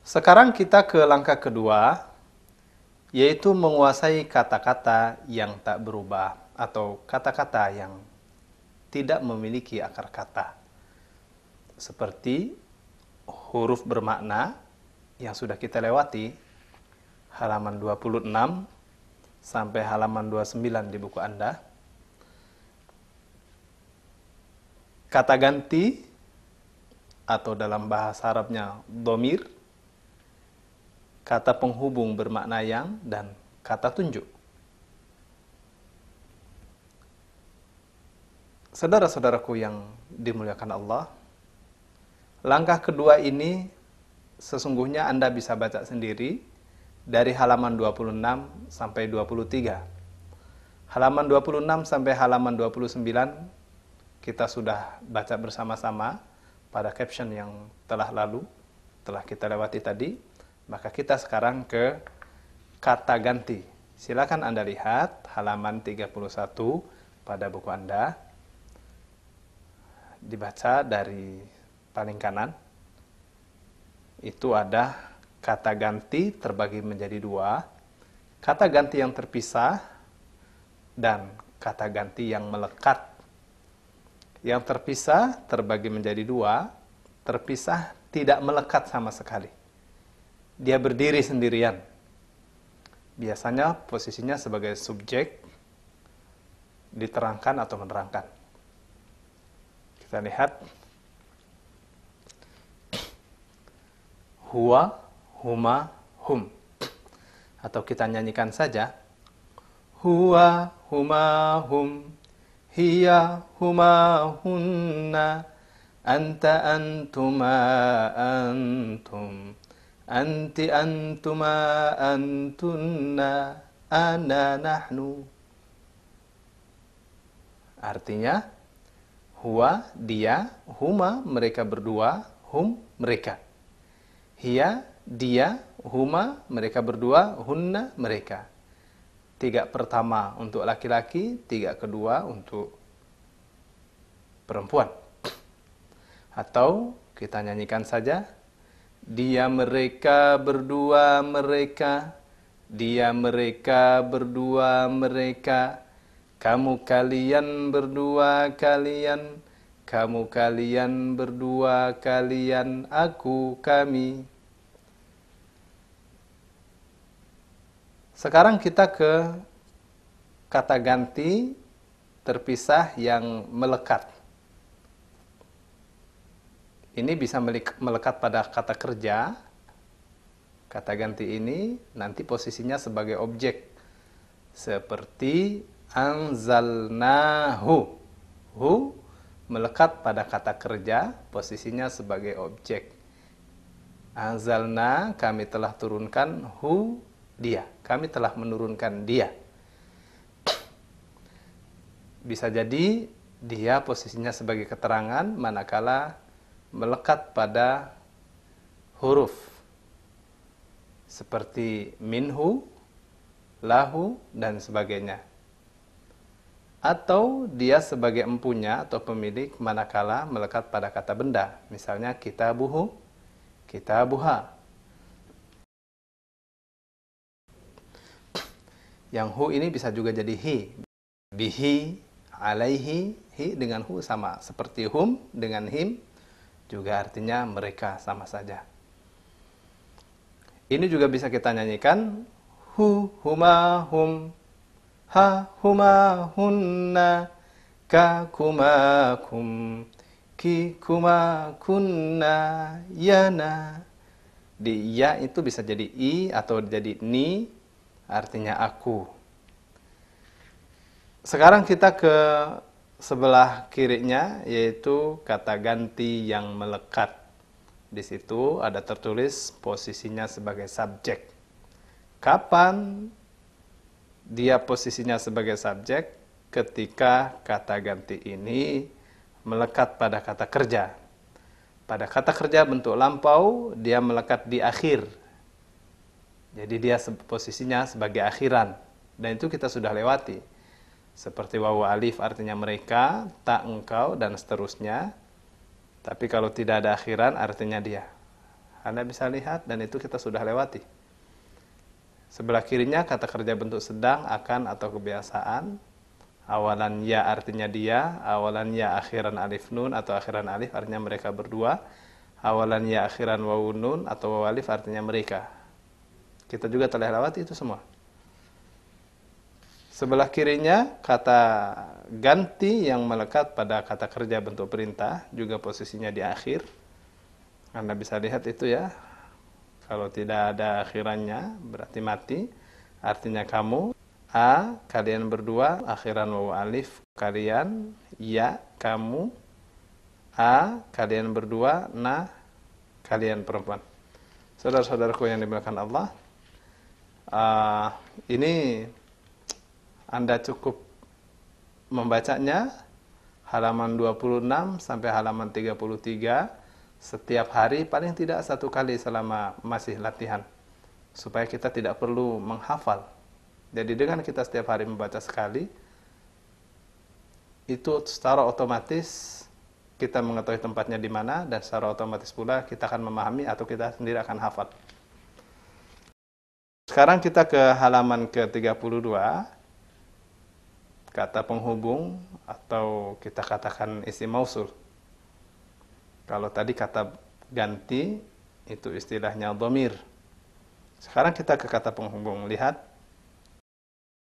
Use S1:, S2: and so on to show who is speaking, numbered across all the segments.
S1: Sekarang kita ke langkah kedua, yaitu menguasai kata-kata yang tak berubah atau kata-kata yang tidak memiliki akar kata. Seperti huruf bermakna yang sudah kita lewati, halaman 26 sampai halaman 29 di buku Anda. Kata ganti atau dalam bahasa Arabnya dhamir, kata penghubung bermakna yang, dan kata tunjuk. Saudara-saudaraku yang dimuliakan Allah, langkah kedua ini sesungguhnya Anda bisa baca sendiri dari halaman 26 sampai 23. Halaman 26 sampai halaman 29 kita sudah baca bersama-sama pada caption yang telah kita lewati tadi. Maka kita sekarang ke kata ganti. Silakan Anda lihat halaman 31 pada buku Anda. Dibaca dari paling kanan. Itu ada kata ganti terbagi menjadi dua. Kata ganti yang terpisah dan kata ganti yang melekat. Yang terpisah terbagi menjadi dua. Terpisah tidak melekat sama sekali. Dia berdiri sendirian. Biasanya posisinya sebagai subjek, diterangkan atau menerangkan. Kita lihat. Huwa, huma, hum. Atau kita nyanyikan saja. Huwa, huma, hum. Hiya, huma, hunna. Anta, antuma, antum. Anti, antuma, antunna, ana, nahnu. Artinya, huwa, dia, huma, mereka berdua, hum, mereka. Hiya, dia, huma, mereka berdua, hunna, mereka. 3 pertama untuk laki-laki, 3 kedua untuk perempuan. Atau kita nyanyikan saja. Dia, mereka, berdua, mereka. Dia, mereka, berdua, mereka. Kamu, kalian, berdua, kalian. Kamu, kalian, berdua, kalian. Aku, kami. Sekarang kita ke kata ganti terpisah yang melekat. Ini bisa melekat pada kata kerja. Kata ganti ini nanti posisinya sebagai objek. Seperti anzalnahu. Hu melekat pada kata kerja, posisinya sebagai objek. Anzalna, kami telah turunkan, hu, dia. Kami telah menurunkan dia. Bisa jadi dia posisinya sebagai keterangan, manakala melekat pada huruf seperti minhu, lahu, dan sebagainya. Atau dia sebagai empunya atau pemilik manakala melekat pada kata benda. Misalnya kitabuhu, kitabuha. Yang hu ini bisa juga jadi hi. Bihi, alaihi, hi dengan hu sama. Seperti hum dengan him, juga artinya mereka sama saja. Ini juga bisa kita nyanyikan. Hu, huma, hum. Ha, huma, hunna. Ka, kuma, kum. Ki, kuma, kunna. Yana. Di ya itu bisa jadi i atau jadi ni. Artinya aku. Sekarang kita ke sebelah kirinya, yaitu kata ganti yang melekat. Di situ ada tertulis posisinya sebagai subjek. Kapan dia posisinya sebagai subjek? Ketika kata ganti ini melekat pada kata kerja. Pada kata kerja bentuk lampau, dia melekat di akhir. Jadi dia posisinya sebagai akhiran. Dan itu kita sudah lewati. Seperti wawu alif artinya mereka, tak engkau, dan seterusnya. Tapi kalau tidak ada akhiran artinya dia. Anda bisa lihat dan itu kita sudah lewati. Sebelah kirinya kata kerja bentuk sedang, akan atau kebiasaan. Awalan ya artinya dia, awalan ya akhiran alif nun atau akhiran alif artinya mereka berdua. Awalan ya akhiran wawu nun atau wawu alif artinya mereka. Kita juga telah lewati itu semua. Sebelah kirinya kata ganti yang melekat pada kata kerja bentuk perintah, juga posisinya di akhir. Anda bisa lihat itu ya. Kalau tidak ada akhirannya berarti mati. Artinya kamu. A, kalian berdua. Akhiran wawu alif, kalian. Ya, kamu. A, kalian berdua. Na, kalian perempuan. Saudara-saudaraku yang dimuliakan Allah, ini Anda cukup membacanya halaman 26 sampai halaman 33 setiap hari, paling tidak 1 kali selama masih latihan, supaya kita tidak perlu menghafal. Jadi dengan kita setiap hari membaca sekali, itu secara otomatis kita mengetahui tempatnya di mana, dan secara otomatis pula kita akan memahami atau kita sendiri akan hafal. Sekarang kita ke halaman ke-32, kata penghubung atau kita katakan isim mausul. Kalau tadi kata ganti itu istilahnya dhamir. Sekarang kita ke kata penghubung. Lihat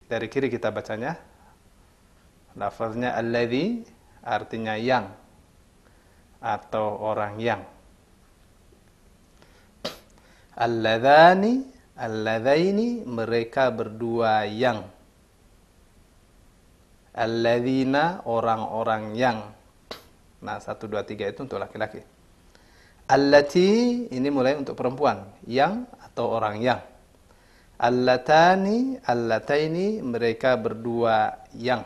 S1: dari kiri kita bacanya. Lafaznya alladzi artinya yang atau orang yang. Alladzani, alladzaini mereka berdua yang. Alladzina orang-orang yang. Nah, 1, 2, 3 itu untuk laki-laki. Allati ini mulai untuk perempuan, yang atau orang yang. Allatani, allataini mereka berdua yang.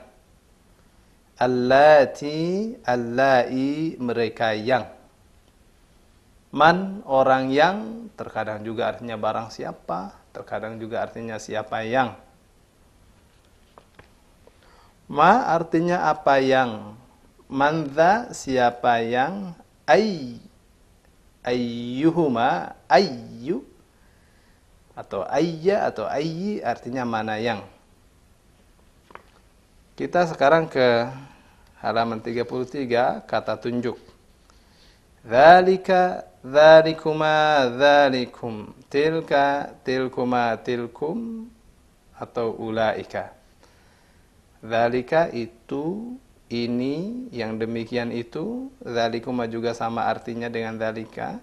S1: Allati, allai mereka yang. Man orang yang, terkadang juga artinya barang siapa, terkadang juga artinya siapa yang. Ma artinya apa yang. Mandza siapa yang. Ayyuhuma ayyu atau ayya atau ayyi artinya mana yang. Kita sekarang ke halaman 33 kata tunjuk. Dzalika dzalikuma dzalikum tilka tilkuma tilkum atau ulaika. Dzalika itu, ini, yang demikian itu. Dzalikuma juga sama artinya dengan dzalika,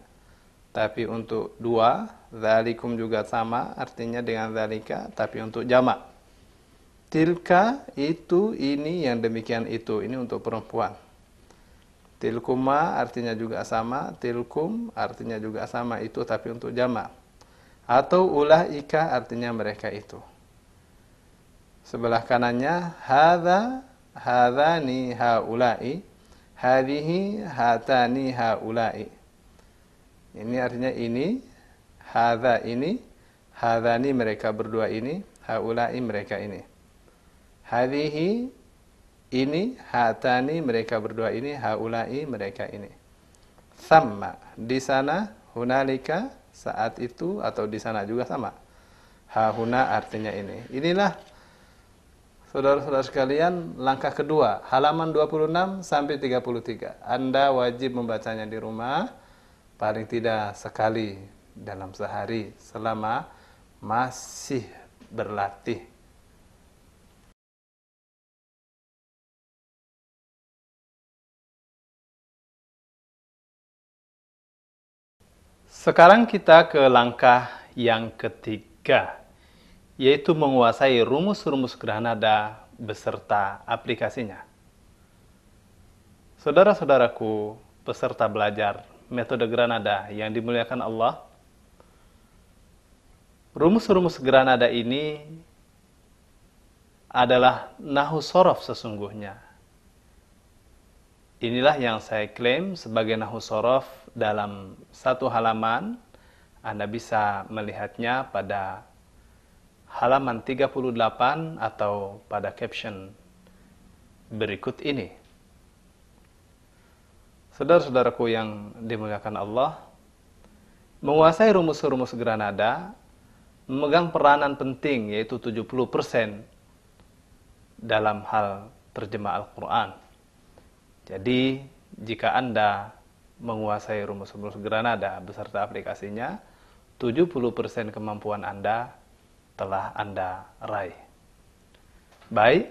S1: tapi untuk dua. Dzalikum juga sama artinya dengan dzalika, tapi untuk jamak. Tilka itu, ini, yang demikian itu. Ini untuk perempuan. Tilkuma artinya juga sama, tilkum artinya juga sama, itu tapi untuk jamak. Atau ulaika artinya mereka itu. Sebelah kanannya hadza, hadzani, haula'i, hadhihi, hatani, haula'i. Ini artinya ini, hadza ini, hadzani mereka berdua ini, haula'i mereka ini. Hadhihi ini, hatani mereka berdua ini, haula'i mereka ini. Thamma di sana, hunalika saat itu atau di sana juga sama. Hahuna artinya ini. Inilah saudara-saudara sekalian langkah kedua, halaman 26 sampai 33. Anda wajib membacanya di rumah paling tidak sekali dalam sehari selama masih berlatih. Sekarang kita ke langkah yang ketiga, yaitu menguasai rumus-rumus Granada beserta aplikasinya. Saudara-saudaraku, peserta belajar metode Granada yang dimuliakan Allah, rumus-rumus Granada ini adalah nahu sorof sesungguhnya. Inilah yang saya klaim sebagai nahu sorof dalam satu halaman. Anda bisa melihatnya pada halaman 38 atau pada caption berikut ini. Saudara-saudaraku yang dimuliakan Allah, Menguasai rumus-rumus Granada memegang peranan penting, yaitu 70% dalam hal terjemah Al-Quran. Jadi, jika Anda menguasai rumus-rumus Granada beserta aplikasinya, 70% kemampuan Anda telah Anda raih. Baik,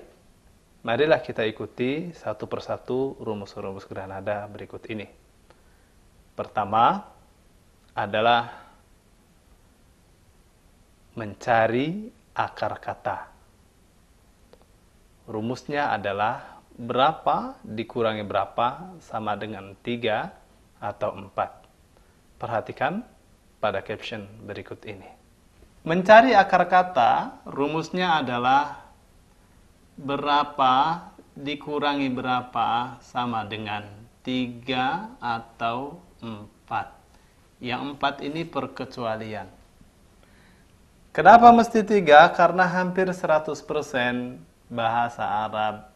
S1: marilah kita ikuti satu persatu rumus-rumus Granada berikut ini. Pertama adalah mencari akar kata. Rumusnya adalah berapa dikurangi berapa sama dengan 3 atau 4. Perhatikan pada caption berikut ini. Mencari akar kata, rumusnya adalah berapa dikurangi berapa sama dengan 3 atau 4. Yang 4 ini perkecualian. Kenapa mesti 3? Karena hampir 100% bahasa Arab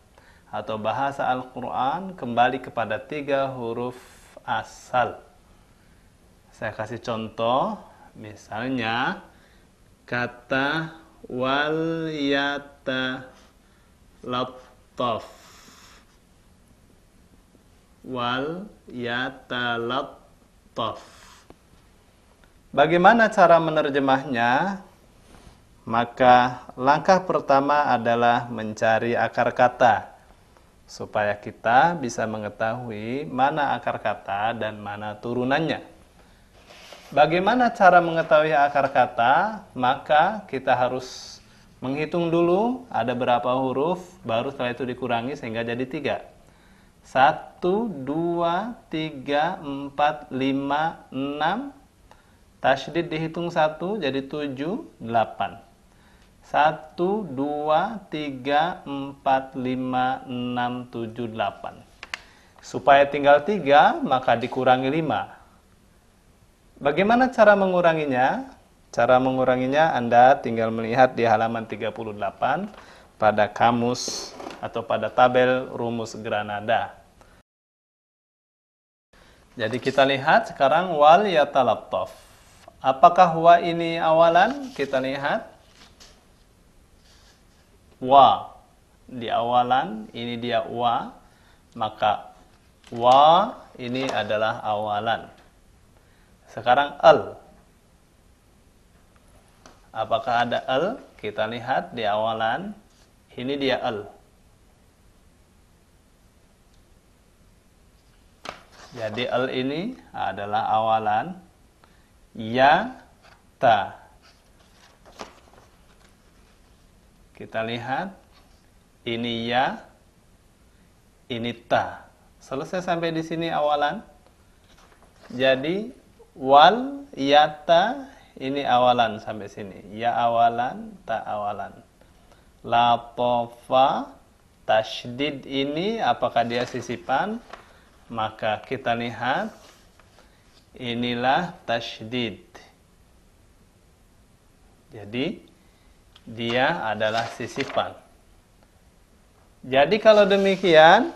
S1: atau bahasa Al-Quran kembali kepada 3 huruf asal. Saya kasih contoh, misalnya kata wal yatalattaf. Wal yatalattaf. Bagaimana cara menerjemahnya? Maka langkah pertama adalah mencari akar kata, supaya kita bisa mengetahui mana akar kata dan mana turunannya. Bagaimana cara mengetahui akar kata? Maka kita harus menghitung dulu ada berapa huruf, baru setelah itu dikurangi sehingga jadi 3. 1, 2, 3, 4, 5, 6. Tasydid dihitung 1 jadi 7, 8. 1, 2, 3, 4, 5, 6, 7, 8. Supaya tinggal 3, maka dikurangi 5. Bagaimana cara menguranginya? Cara menguranginya Anda tinggal melihat di halaman 38 pada kamus atau pada tabel rumus Granada. Jadi kita lihat sekarang wal yatalattaf. Apakah wa ini awalan? Kita lihat. Wa di awalan, ini dia wa, maka wa ini adalah awalan. Sekarang al. Apakah ada al? Kita lihat di awalan, ini dia al. Jadi al ini adalah awalan. Ya, ta. Kita lihat, ini ya, ini ta. Selesai sampai di sini awalan. Jadi, wal, yata, ini awalan sampai sini. Ya awalan, ta awalan. Latofa, tasydid ini, apakah dia sisipan? Maka kita lihat, inilah tasydid. Jadi, dia adalah sisipan. Jadi kalau demikian,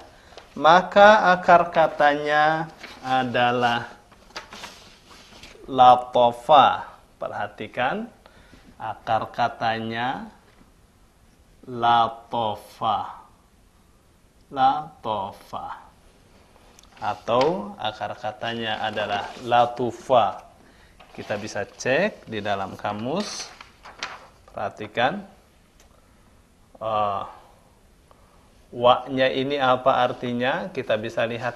S1: maka akar katanya adalah latofa. Perhatikan, akar katanya latofa. Latofa. Atau akar katanya adalah latufa. Kita bisa cek di dalam kamus. Perhatikan, wa-nya ini apa artinya? Kita bisa lihat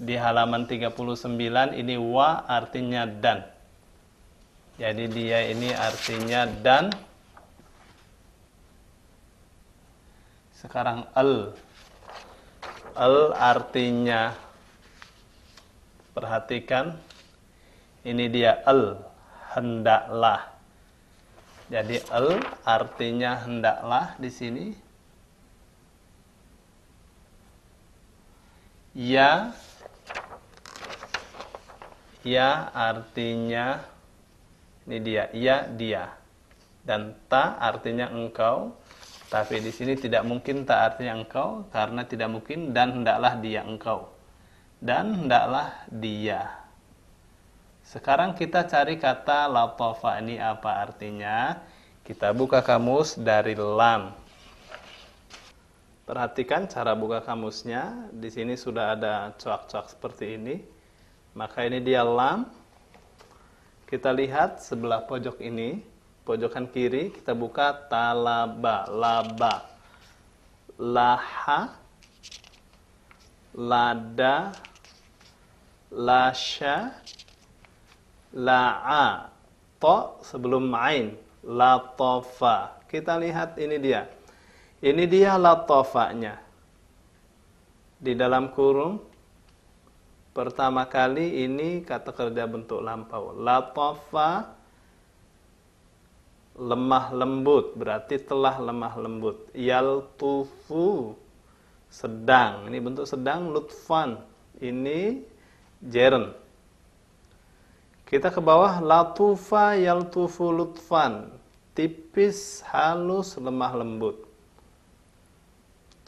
S1: di halaman 39, ini wa artinya dan. Jadi dia ini artinya dan. Sekarang al. Al artinya, perhatikan, ini dia al, hendaklah. Jadi al artinya hendaklah di sini. Ya artinya, ini dia, ya dia. Dan ta artinya engkau. Tapi di sini tidak mungkin ta artinya engkau, karena tidak mungkin dan hendaklah dia engkau. Dan hendaklah dia. Sekarang kita cari kata latofa ini apa artinya. Kita buka kamus dari lam. Perhatikan cara buka kamusnya. Di sini sudah ada coak-coak seperti ini. Maka ini dia lam. Kita lihat sebelah pojok ini, pojokan kiri, kita buka talaba, laba, laha, lada, lasya, la'a, to sebelum ain, latofa. Kita lihat ini dia. Ini dia latofanya. Di dalam kurung, pertama kali ini kata kerja bentuk lampau. Latofa, lemah lembut, berarti telah lemah lembut. Yaltufu, sedang. Ini bentuk sedang. Lutfan, ini jeren. Kita ke bawah. Latufa, yaltufu, lutfan. Tipis, halus, lemah lembut.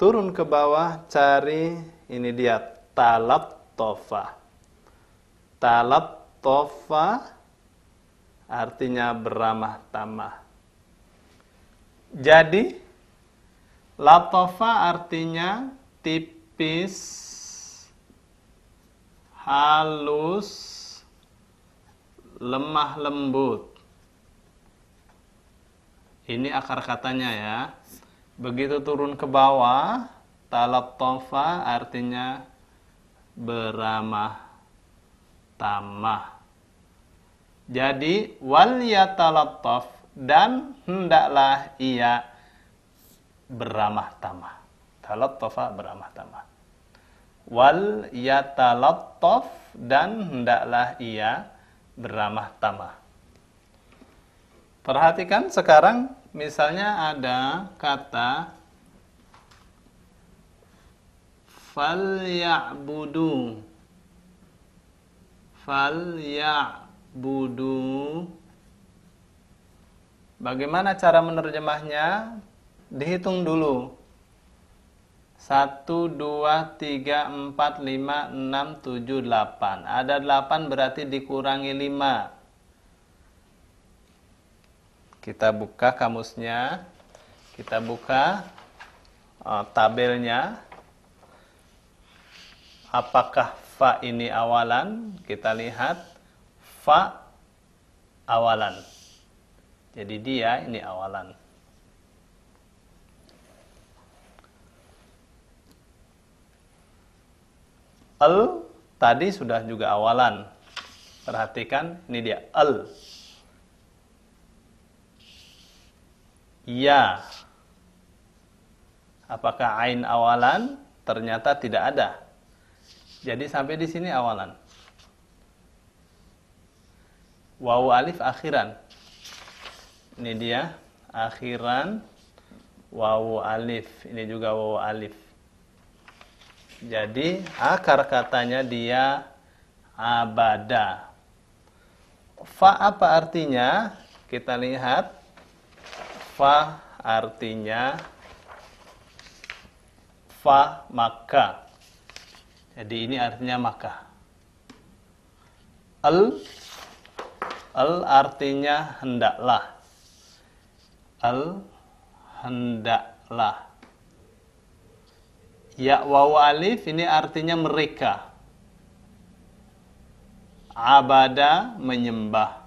S1: Turun ke bawah, cari, ini dia, talattofa. Talattofa artinya beramah tamah. Jadi, latofa artinya tipis, halus, lemah lembut. Ini akar katanya ya. Begitu turun ke bawah, talattofa artinya beramah tamah. Jadi wal yatalattaf, dan hendaklah ia beramah tamah. Talattafa beramah tamah. Wal yatalattaf, dan hendaklah ia beramah tamah. Perhatikan sekarang misalnya ada kata falyabudu. Falyabudu. Bagaimana cara menerjemahnya? Dihitung dulu. 1, 2, 3, 4, 5, 6, 7, 8. Ada 8 berarti dikurangi 5. Kita buka kamusnya. Kita buka tabelnya. Apakah fa ini awalan? Kita lihat fa awalan. Jadi dia ini awalan. Al tadi sudah juga awalan. Perhatikan, ini dia al. Ya. Apakah ain awalan? Ternyata tidak ada. Jadi sampai di sini awalan. Wawu alif akhiran. Ini dia akhiran wawu alif. Ini juga wawu alif. Jadi akar katanya dia abada. Fa apa artinya? Kita lihat. Fa artinya fa maka. Jadi ini artinya maka. Al artinya hendaklah. Al hendaklah. Ya wawu alif ini artinya mereka. Abada menyembah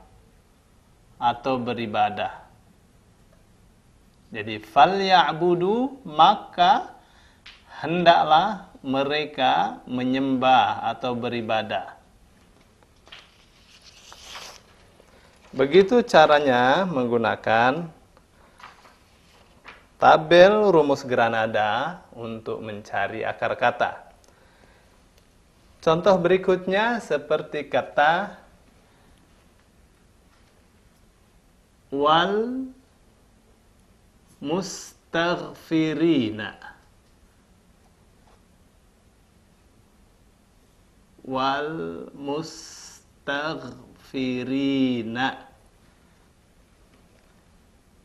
S1: atau beribadah. Jadi fal ya'budu, maka hendaklah mereka menyembah atau beribadah. Begitu caranya menggunakan tabel rumus Granada untuk mencari akar kata. Contoh berikutnya seperti kata wal mustaghfirina. Wal mustaghfirina.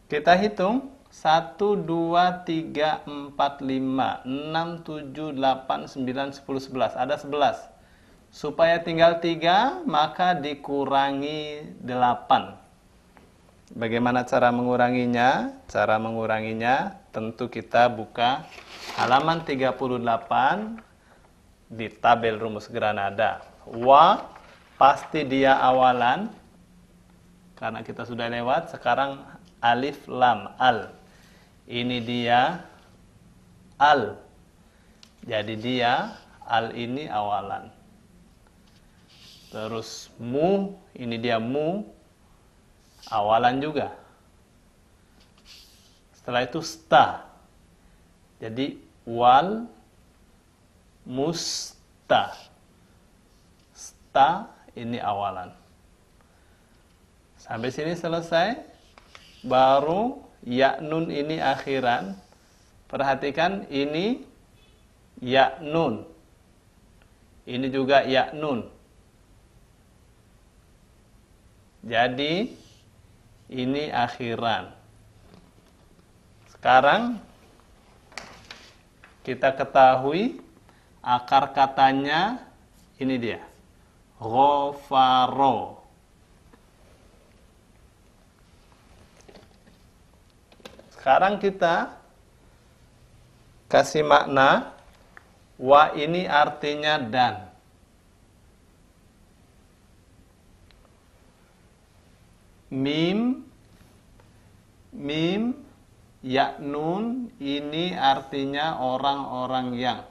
S1: Kita hitung 1, 2, 3, 4, 5, 6, 7, 8, 9, 10, 11. Ada 11. Supaya tinggal 3, maka dikurangi 8. Bagaimana cara menguranginya? Cara menguranginya tentu kita buka halaman 38 di tabel rumus Granada. Wa pasti dia awalan, karena kita sudah lewat. Sekarang alif lam al. Ini dia al. Jadi dia al ini awalan. Terus mu, ini dia mu, awalan juga. Setelah itu sta. Jadi wal musta. Sta ini awalan. Sampai sini selesai. Baru ya nun ini akhiran. Perhatikan ini ya nun. Ini juga ya nun. Jadi ini akhiran. Sekarang kita ketahui akar katanya ini dia. Ghafaro. Sekarang kita kasih makna. Wa ini artinya dan. Mim, ya nun ini artinya orang-orang yang.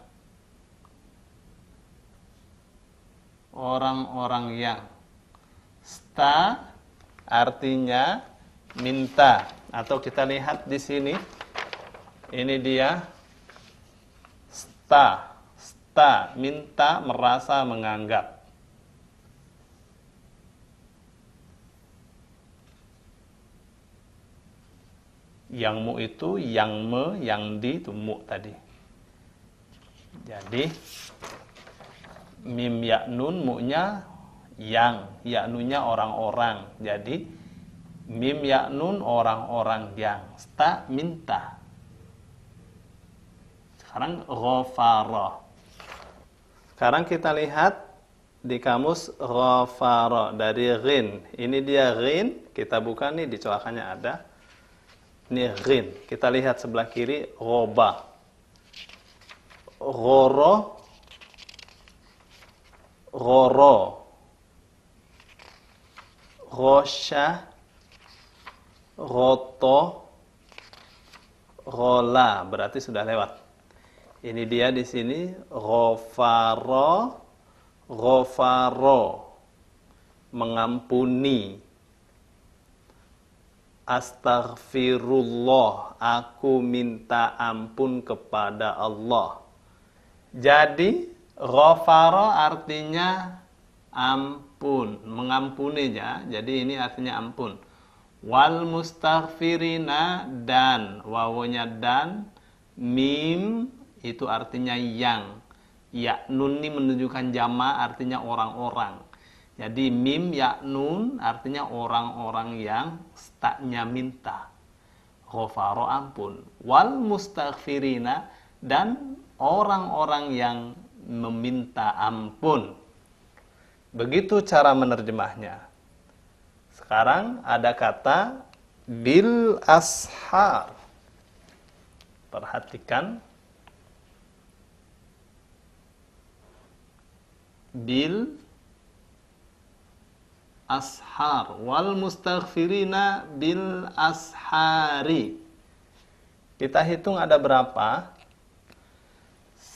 S1: Orang-orang yang. Sta artinya minta. Atau kita lihat di sini. Ini dia. Sta. Sta, minta, merasa, menganggap. Yang mu itu, yang me, yang di itu mu tadi. Jadi mim ya nun mu-nya yang, ya nunnya orang-orang. Jadi mim ya nun orang-orang yang. Sta minta. Sekarang ghafara. Sekarang kita lihat di kamus ghafara dari ghin. Ini dia ghin, kita buka nih di colakannya ada. Ini ghin. Kita lihat sebelah kiri ghoba. Ghoro. Ghoro. Ghosha. Ghoto. Ghola. Berarti sudah lewat. Ini dia di sini ghafaro. Ghafaro. Mengampuni. Astaghfirullah, aku minta ampun kepada Allah. Jadi ghafara artinya ampun, mengampuni ya. Jadi ini artinya ampun. Wal mustaghfirina, dan wawunya dan, mim itu artinya yang. Ya nun ini menunjukkan jama, artinya orang-orang. Jadi mim ya nun artinya orang-orang yang staknya minta. Ghafaro ampun. Wal mustaghfirina, dan orang-orang yang meminta ampun. Begitu cara menerjemahnya. Sekarang ada kata bil ashar. Perhatikan. Bil ashar. Wal mustaghfirina bil ashari. Kita hitung ada berapa?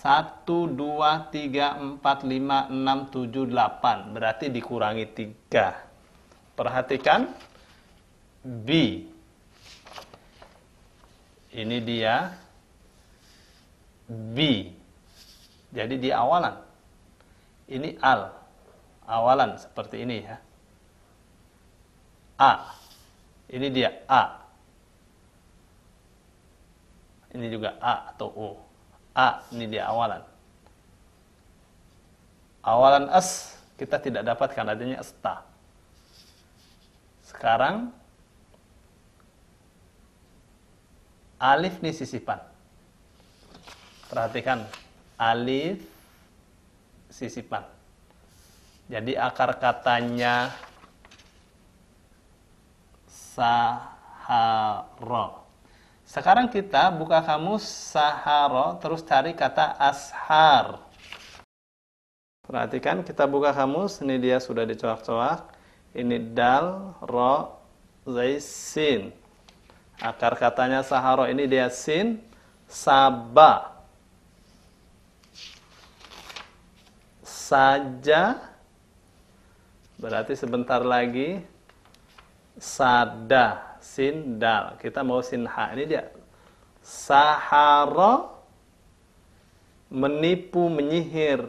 S1: 1, 2, 3, 4, 5, 6, 7, 8. Berarti dikurangi 3. Perhatikan. B. Ini dia. B. Jadi di awalan. Ini al. Awalan seperti ini ya. A. Ini dia A. Ini juga A atau O. A, ini dia awalan. Awalan as kita tidak dapatkan, adanya sta. Sekarang alif ini sisipan. Perhatikan, alif sisipan. Jadi akar katanya sahara. Sekarang kita buka kamus sahara, terus cari kata ashar. Perhatikan, kita buka kamus, ini dia sudah dicoak-coak. Ini dal, ro, zai, sin. Akar katanya sahara, ini dia sin, saba. Saja, berarti sebentar lagi, sada, sin, dal. Kita mau sin, ha, ini dia. Sahara, menipu, menyihir.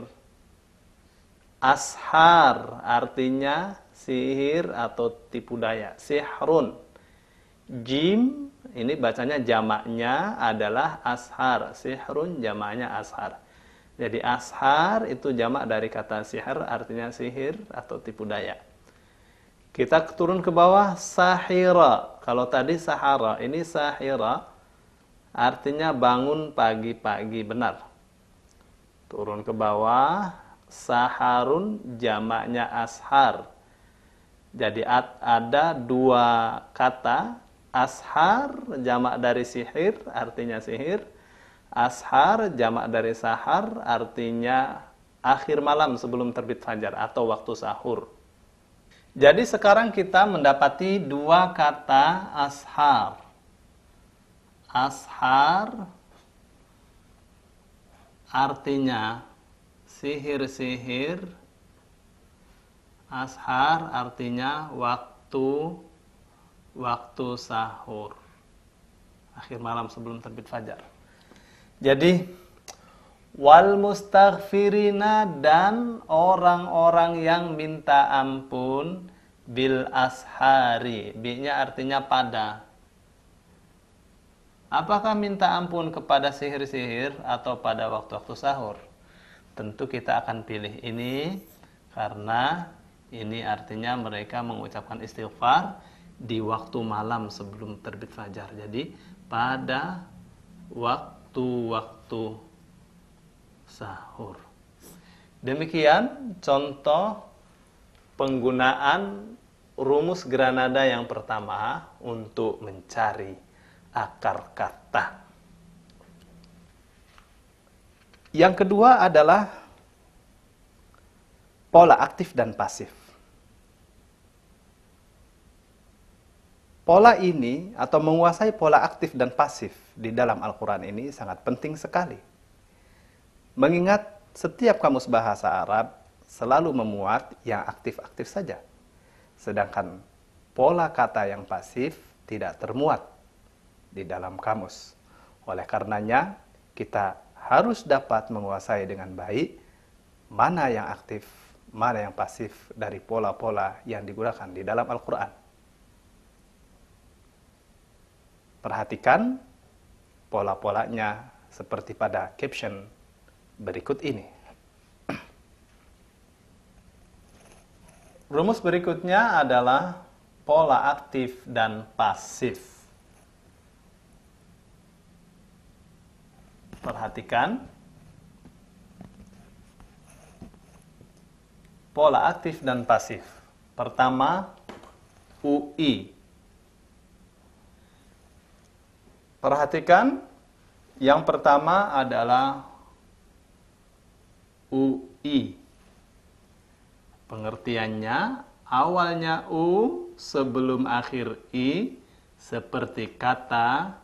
S1: Ashar artinya sihir atau tipu daya. Sihrun. Jim ini bacanya jamaknya adalah ashar. Sihrun jamaknya ashar. Jadi ashar itu jamak dari kata sihir artinya sihir atau tipu daya. Kita turun ke bawah sahira. Kalau tadi sahara, ini sahira artinya bangun pagi-pagi, benar. Turun ke bawah saharun jamaknya ashar. Jadi ada dua kata, ashar jamak dari sihir artinya sihir, ashar jamak dari sahar artinya akhir malam sebelum terbit fajar atau waktu sahur. Jadi sekarang kita mendapati dua kata ashar. Ashar artinya sihir-sihir. Ashar artinya waktu sahur. Akhir malam sebelum terbit fajar. Jadi wal mustaghfirina, dan orang-orang yang minta ampun bil ashari. Bi-nya artinya pada. Apakah minta ampun kepada sihir-sihir atau pada waktu-waktu sahur? Tentu kita akan pilih ini karena ini artinya mereka mengucapkan istighfar di waktu malam sebelum terbit fajar. Jadi pada waktu-waktu sahur. Demikian contoh penggunaan rumus Granada yang pertama untuk mencari akar kata. Yang kedua adalah pola aktif dan pasif. Pola ini atau menguasai pola aktif dan pasif di dalam Al-Quran ini sangat penting sekali. Mengingat setiap kamus bahasa Arab selalu memuat yang aktif-aktif saja. Sedangkan pola kata yang pasif tidak termuat di dalam kamus. Oleh karenanya, kita harus dapat menguasai dengan baik mana yang aktif, mana yang pasif dari pola-pola yang digunakan di dalam Al-Quran. Perhatikan pola-polanya seperti pada caption berikut ini. Rumus berikutnya adalah pola aktif dan pasif. Perhatikan pola aktif dan pasif. Pertama, UI. Perhatikan, yang pertama adalah UI. Pengertiannya, awalnya U sebelum akhir I, seperti kata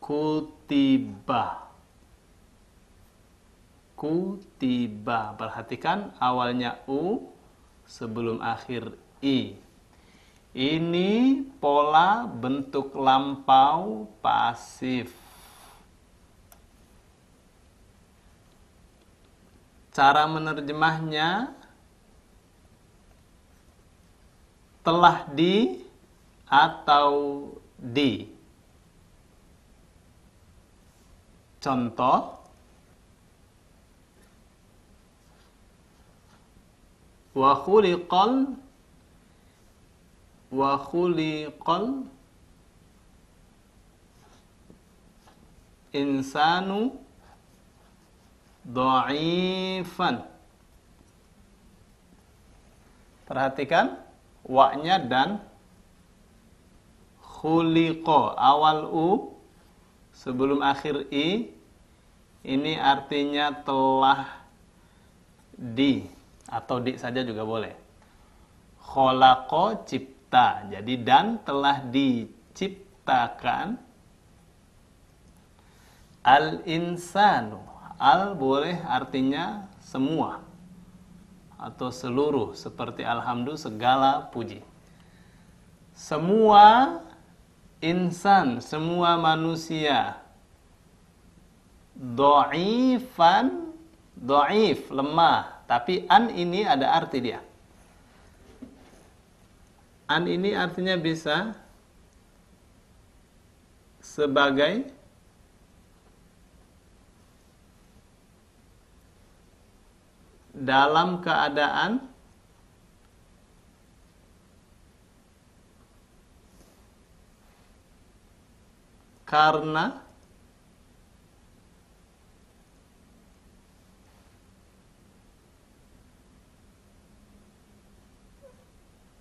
S1: kutiba. Kutiba. Perhatikan awalnya U sebelum akhir I. Ini pola bentuk lampau pasif. Cara menerjemahnya telah di atau di. Contoh, wa khuliqal insanu dha'ifan. Perhatikan wa-nya dan khuliqo. Awal u sebelum akhir i. Ini artinya telah di. Atau di saja juga boleh. Kholaqo cipta. Jadi dan telah diciptakan. Al-insanu. Al boleh artinya semua. Atau seluruh. Seperti alhamdulillah segala puji. Semua insan. Semua manusia. Do'ifan. Do'if. Lemah. Tapi an ini ada arti dia. An ini artinya bisa sebagai dalam keadaan karena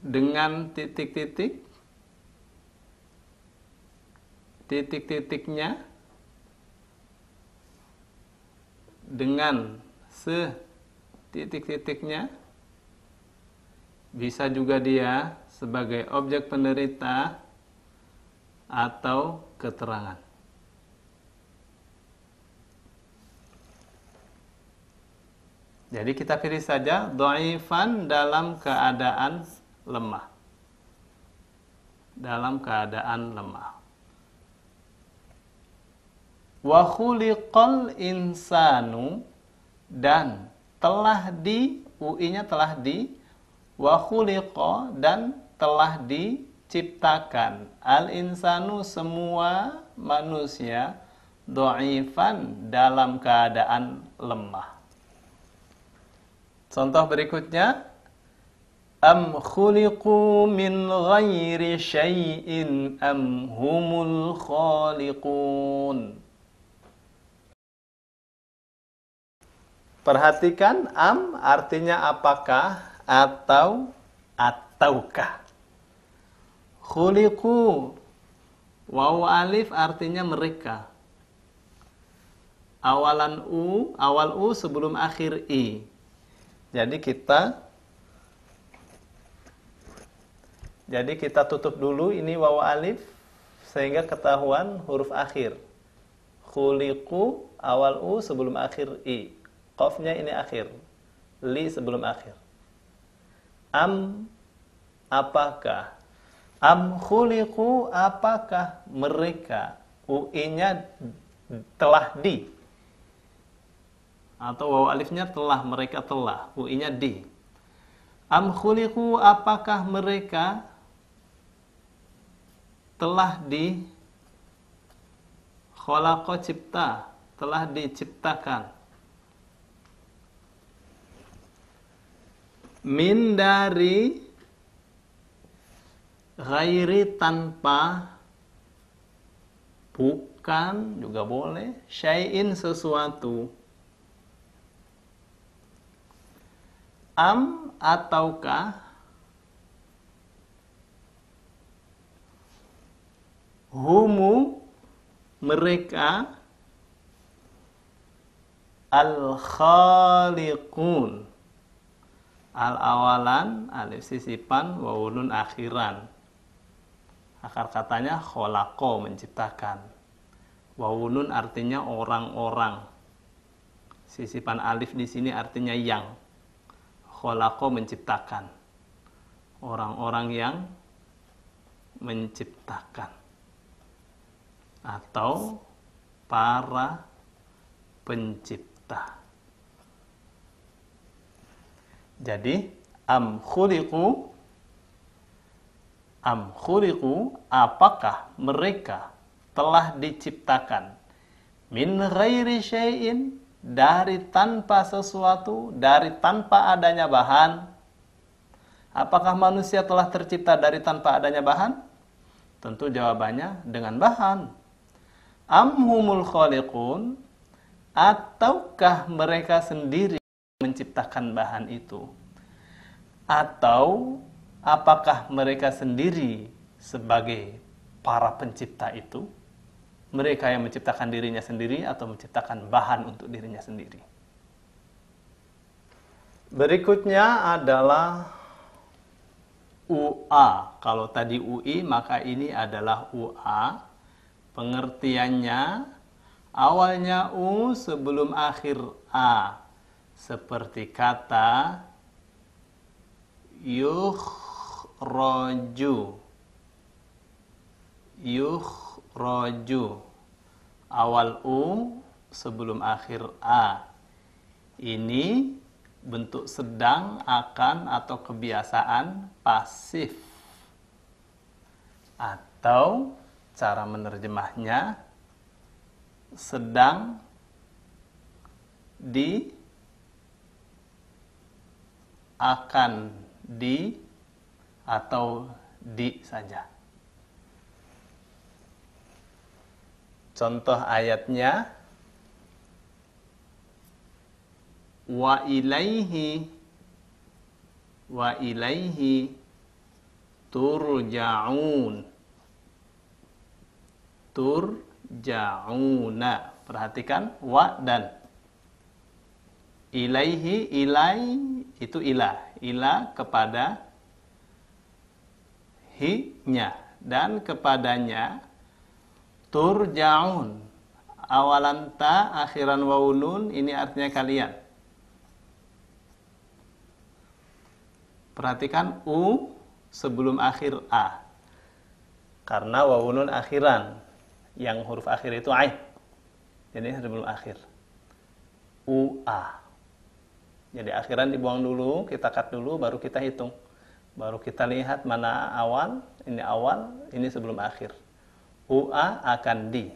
S1: dengan titik-titiknya dengan titik-titiknya bisa juga dia sebagai objek penderita atau keterangan. Jadi kita pilih saja dhaifan dalam keadaan lemah. Dalam keadaan lemah. Wa khuliqal insanu dan telah di UI-nya telah di wa khuliqa dan telah diciptakan al insanu semua manusia dhaifan dalam keadaan lemah. Contoh berikutnya am khuliqu min ghairi syai'in am humul khaliqun. Perhatikan am artinya apakah atau ataukah. Khuliqu waw alif artinya mereka. Awal u sebelum akhir i. Jadi kita tutup dulu ini waw alif sehingga ketahuan huruf akhir. Khuliqu awal u sebelum akhir i. Qafnya ini akhir. Li sebelum akhir. Am apakah? Am khuliqu apakah mereka? UI-nya telah di. Atau waw alifnya telah, mereka telah. UI-nya di. Am khuliqu apakah mereka telah di khalaqa cipta, telah diciptakan. Min dari ghairi tanpa, bukan juga boleh, syai'in sesuatu. Am ataukah humu mereka al-khaliqun. Al-awalan, alif sisipan, wawunun akhiran. Akar katanya kholako, menciptakan. Wawunun artinya orang-orang. Sisipan alif di sini artinya yang. Kholako menciptakan. Orang-orang yang menciptakan. Atau para pencipta. Jadi am khuliqu apakah mereka telah diciptakan min ghairi syai'in dari tanpa sesuatu, dari tanpa adanya bahan. Apakah manusia telah tercipta dari tanpa adanya bahan? Tentu jawabannya dengan bahan. Am humul khaliqun ataukah mereka sendiri menciptakan bahan itu. Atau apakah mereka sendiri sebagai para pencipta itu? Mereka yang menciptakan dirinya sendiri atau menciptakan bahan untuk dirinya sendiri? Berikutnya adalah UA. Kalau tadi UI, maka ini adalah UA. Pengertiannya, awalnya U sebelum akhir A. Seperti kata yukhraju. Yukhraju. Awal U sebelum akhir A. Ini bentuk sedang, akan, atau kebiasaan pasif. Atau cara menerjemahnya, sedang, di, akan, di, atau di saja. Contoh ayatnya, wa ilaihi turja'un. Turja'una. Perhatikan wa dan ilaihi, ilai itu ilah. Ilah kepada hi-nya dan kepadanya turja'un. Awalan ta, akhiran waunun, ini artinya kalian. Perhatikan U sebelum akhir A. Karena wawunun akhiran. Yang huruf akhir itu ain. Jadi sebelum akhir. UA. Jadi akhiran dibuang dulu, kita cut dulu, baru kita hitung. Baru kita lihat mana awal, ini sebelum akhir. UA akan di.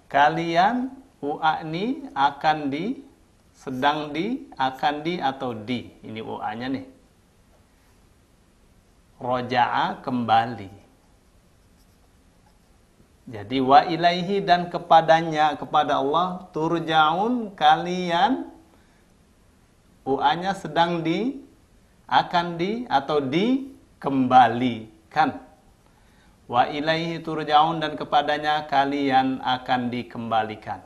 S1: Kalian, UA ini akan di, sedang di, akan di, atau di. Ini UA-nya nih. Roja'a kembali. Jadi wa ilaihi dan kepadanya, kepada Allah, turja'un kalian, UA-nya sedang di, akan di, atau dikembalikan. Wa ilaihi turja'un dan kepadanya kalian akan dikembalikan.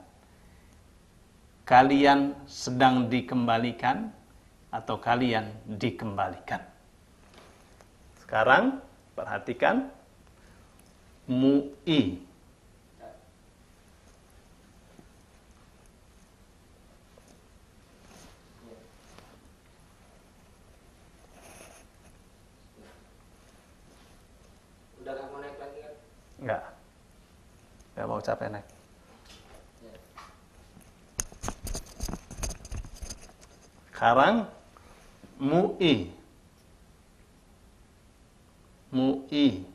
S1: Kalian sedang dikembalikan atau kalian dikembalikan. Sekarang perhatikan mu'i.
S2: Udah gak mau naik lagi kan?
S1: Enggak mau capek naik. Sekarang mu'i. Mu'i.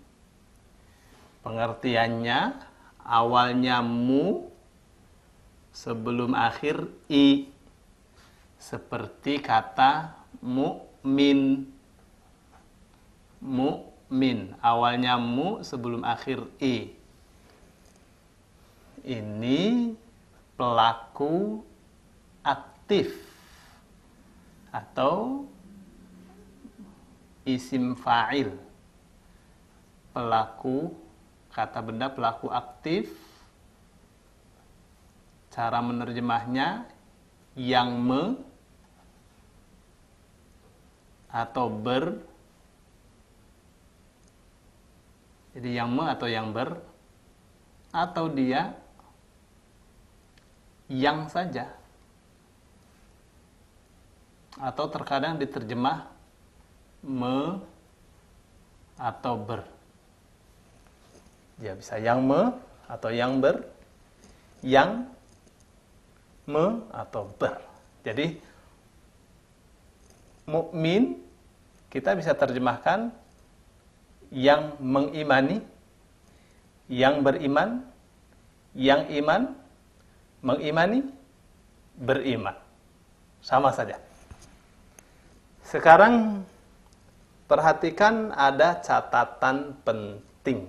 S1: Pengertiannya awalnya mu sebelum akhir i. Seperti kata mu'min. Mu'min. Awalnya mu sebelum akhir i. Ini pelaku aktif atau isim fa'il. Pelaku, kata benda pelaku aktif. Cara menerjemahnya yang me atau ber. Jadi yang me atau yang ber, atau dia yang saja. Atau terkadang diterjemah me atau ber. Ya bisa yang me atau yang ber, yang me atau ber. Jadi mukmin kita bisa terjemahkan yang mengimani, yang beriman, yang iman, mengimani, beriman. Sama saja. Sekarang perhatikan ada catatan penting.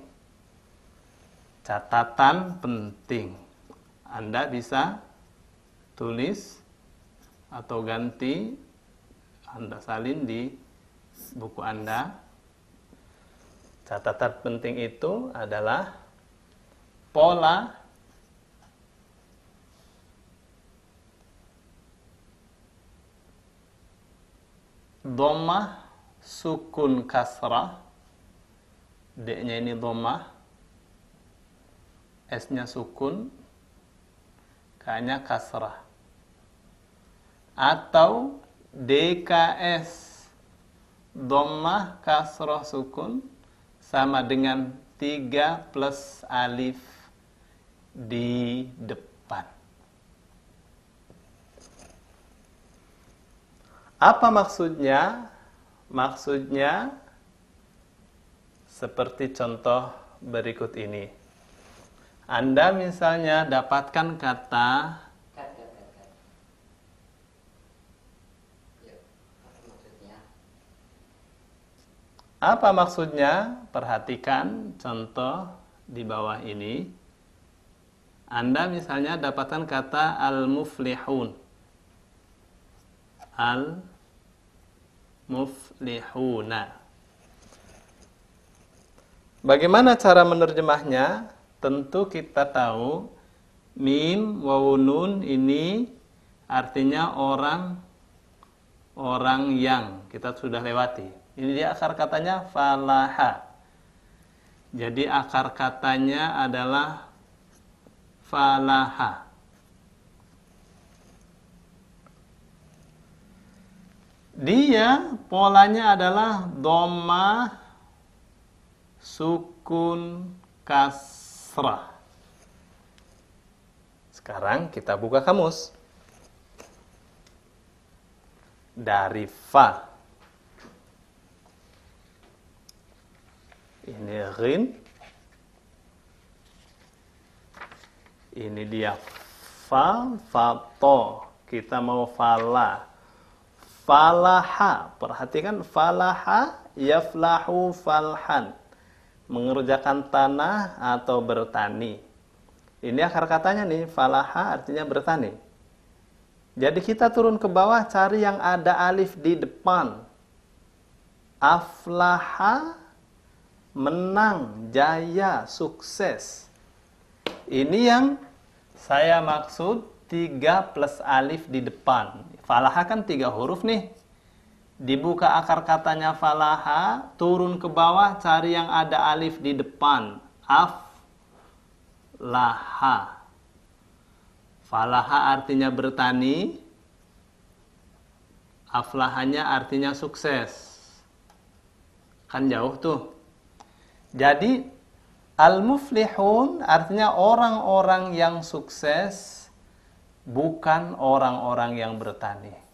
S1: Catatan penting. Anda bisa tulis atau ganti Anda salin di buku Anda. Catatan penting itu adalah pola dhammah sukun kasrah. D-nya ini dhammah, S-nya sukun, K-nya kasrah. Atau DKS dhammah kasrah sukun sama dengan 3 plus alif di depan. Apa maksudnya? Maksudnya seperti contoh berikut ini. Anda misalnya dapatkan kata
S2: Cut. Ya, maksudnya.
S1: apa maksudnya? Perhatikan contoh di bawah ini. Anda misalnya dapatkan kata al-muflihun. Al-muflihuna. Bagaimana cara menerjemahnya? Tentu kita tahu mim wawu nun ini artinya orang yang kita sudah lewati. Ini dia akar katanya falaha. Jadi akar katanya adalah falaha. Dia polanya adalah dhammah sukun kasrah. Sekarang kita buka kamus. Dari fa. Ini ghin. Ini dia fa, to. Kita mau fala. Falaha. Perhatikan falaha yaflahu falhan. Mengerjakan tanah atau bertani. Ini akar katanya nih, falaha artinya bertani. Jadi kita turun ke bawah cari yang ada alif di depan. Aflaha, menang, jaya, sukses. Ini yang saya maksud 3 plus alif di depan. Falaha kan 3 huruf nih. Dibuka akar katanya falaha, turun ke bawah, cari yang ada alif di depan. Aflaha. Falaha artinya bertani. Aflahanya artinya sukses. Kan jauh tuh. Jadi, al-muflihun artinya orang-orang yang sukses, bukan orang-orang yang bertani.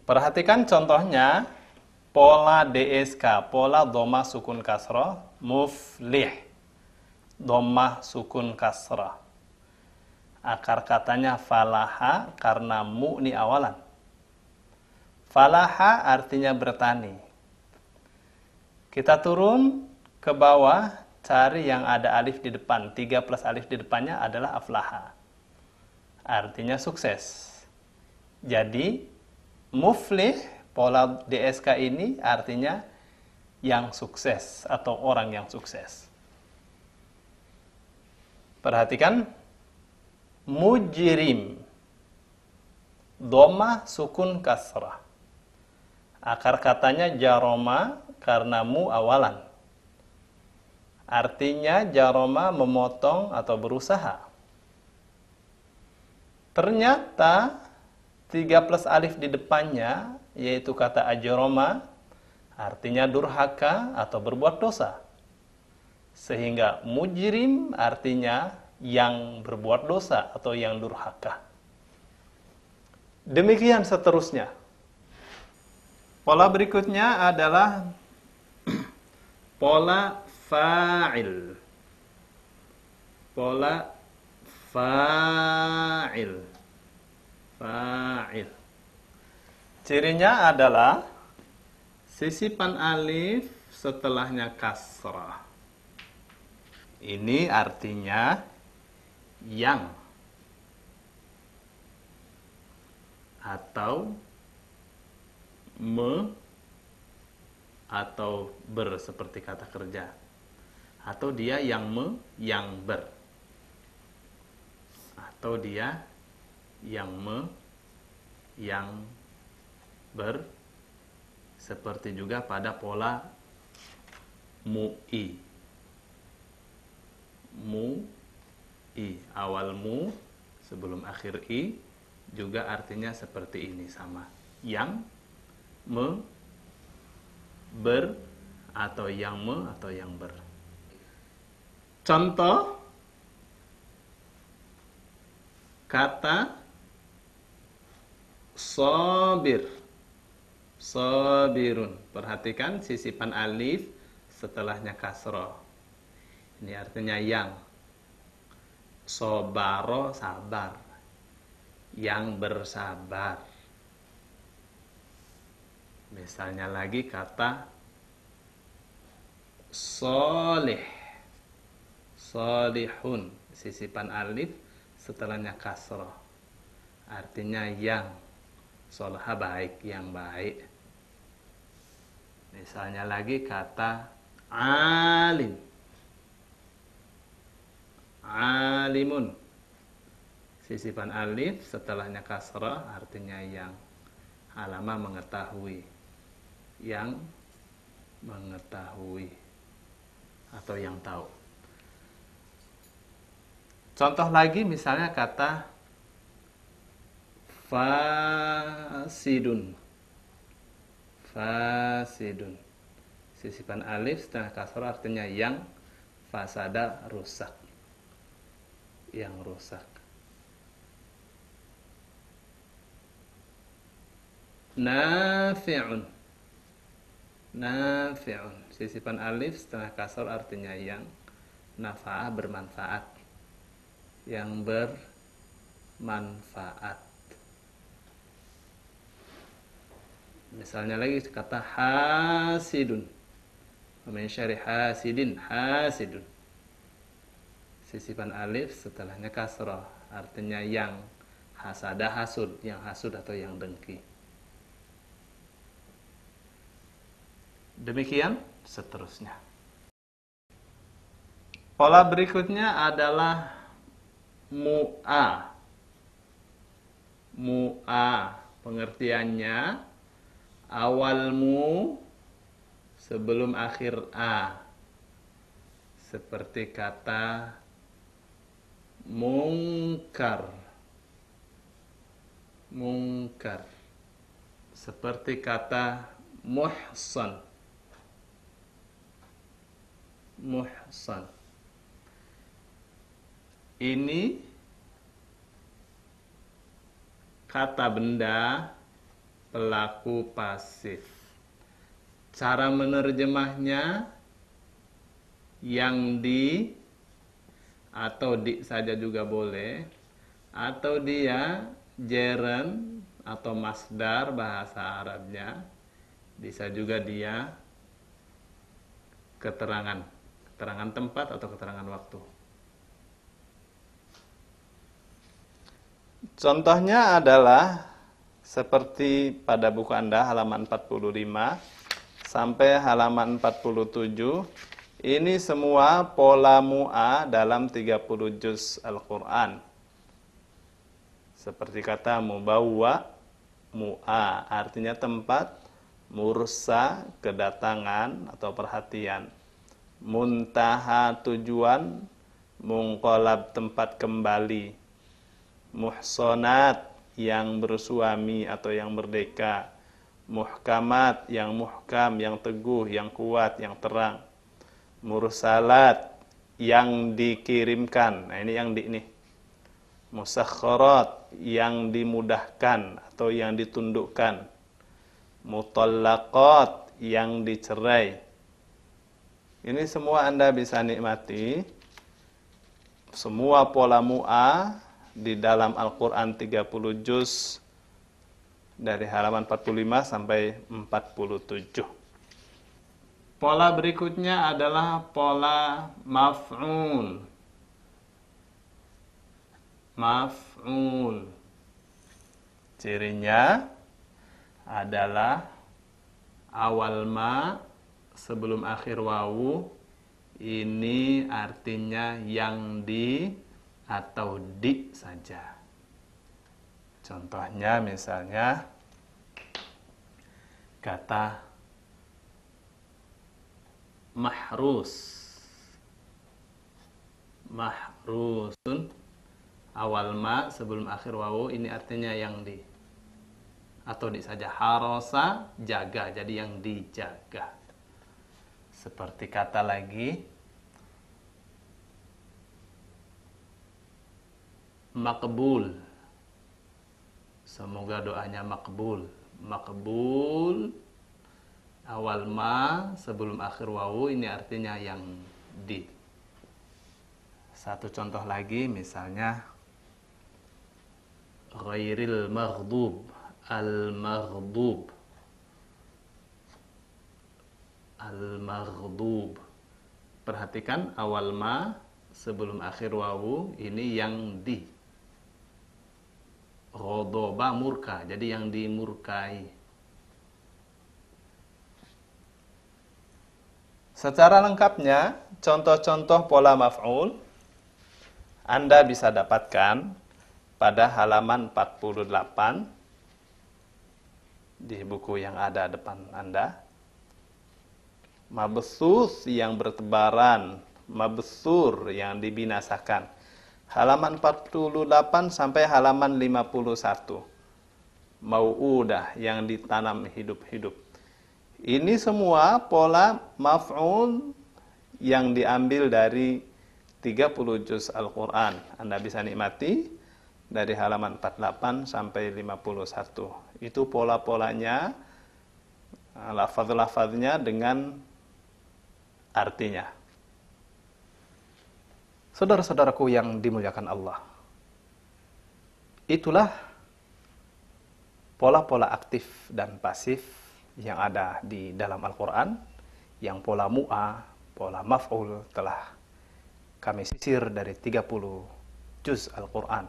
S1: Perhatikan contohnya, pola DSK, pola dhammah sukun kasrah, muflih, dhammah sukun kasrah. Akar katanya falaha karena mu ini awalan. Falaha artinya bertani. Kita turun ke bawah, cari yang ada alif di depan. 3 plus alif di depannya adalah aflaha. Artinya sukses. Jadi, muflih, pola DSK ini artinya yang sukses atau orang yang sukses. Perhatikan, mujrim, dhammah sukun kasrah. Akar katanya jaroma karena mu awalan. Artinya jaroma memotong atau berusaha. Ternyata 3 plus alif di depannya, yaitu kata ajroma, artinya durhaka atau berbuat dosa. Sehingga mujrim artinya yang berbuat dosa atau yang durhaka. Demikian seterusnya. Pola berikutnya adalah pola fa'il. Pola fa'il. Fa'il. Cirinya adalah sisipan alif setelahnya kasrah. Ini artinya yang. atau me atau ber seperti kata kerja, atau dia yang me yang ber, atau dia yang me yang ber, seperti juga pada pola mu'i. Mu'i, awal mu sebelum akhir i juga artinya seperti ini, sama. Yang, me, ber, atau yang me atau yang ber. Contoh kata sabir, sabirun. Perhatikan sisipan alif setelahnya kasroh. Ini artinya yang. Sobaro, sabar. Yang bersabar. Misalnya lagi kata soleh, solihun. Sisipan alif setelahnya kasroh. Artinya yang. Soleha baik, yang baik. Misalnya lagi kata alim, alimun. Sisipan alif setelahnya kasrah artinya yang. Alama mengetahui, yang mengetahui atau yang tahu. Contoh lagi misalnya kata fasidun, fasidun. Sisipan alif setelah kasrah artinya yang. Fasada, rusak, yang rusak. Nafi'un, nafi'un. Sisipan alif setelah kasrah artinya yang. Nafa'ah, bermanfaat, yang bermanfaat. Misalnya lagi kata hasidun. Min syarri hasidin, hasidun. Sisipan alif setelahnya kasrah artinya yang. Hasada, hasud, yang hasud atau yang dengki. Demikian seterusnya. Pola berikutnya adalah mu'a. Mu'a, pengertiannya awal mu sebelum akhir a. Seperti kata mungkar, mungkar. Seperti kata muhsan, muhsan. Ini kata benda pelaku pasif. Cara menerjemahnya yang di atau di saja juga boleh, atau dia jeren atau masdar bahasa Arabnya, bisa juga dia keterangan, keterangan tempat atau keterangan waktu. Contohnya adalah seperti pada buku Anda halaman 45 sampai halaman 47. Ini semua pola mu'a dalam 30 juz Al-Quran. Seperti kata mubawwa, mu'a, artinya tempat. Mursa, kedatangan atau perhatian. Muntaha, tujuan. Munqalab, tempat kembali. Muhsonat, yang bersuami atau yang merdeka. Muhkamat, yang muhkam, yang teguh, yang kuat, yang terang. Mursalat, yang dikirimkan. Nah, ini yang di ini. Musakharat, yang dimudahkan atau yang ditundukkan. Mutallaqat, yang dicerai. Ini semua Anda bisa nikmati. Semua pola mu'a di dalam Al-Quran 30 juz dari halaman 45 sampai 47. Pola berikutnya adalah pola maf'ul. Maf'ul. Cirinya adalah awal ma sebelum akhir wawu ini artinya yang di atau di saja. Contohnya misalnya kata mahrus. Mahrusun, awal ma sebelum akhir wawu ini artinya yang di atau di saja. Harosa, jaga, jadi yang dijaga. Seperti kata lagi makbul, semoga doanya makbul. Makbul, awal ma sebelum akhir wawu ini artinya yang di. Satu contoh lagi misalnya ghairil maghdub, al-maghdub, al-maghdub. Perhatikan awal ma sebelum akhir wawu ini yang di. Ghadaba, murka, jadi yang dimurkai. Secara lengkapnya contoh-contoh pola maf'ul Anda bisa dapatkan pada halaman 48 di buku yang ada depan Anda. Mabsus yang bertebaran, mabsur yang dibinasakan. Halaman 48 sampai halaman 51. Mau'udah yang ditanam hidup-hidup. Ini semua pola maf'ul yang diambil dari 30 juz Al-Quran. Anda bisa nikmati dari halaman 48 sampai 51. Itu pola-polanya, lafaz-lafaznya dengan artinya. Saudara-saudaraku yang dimuliakan Allah, itulah pola-pola aktif dan pasif yang ada di dalam Al-Quran, yang pola mu'a, pola maf'ul telah kami sisir dari 30 juz Al-Quran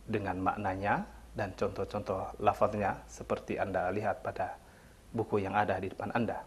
S1: dengan maknanya dan contoh-contoh lafaznya seperti Anda lihat pada buku yang ada di depan Anda.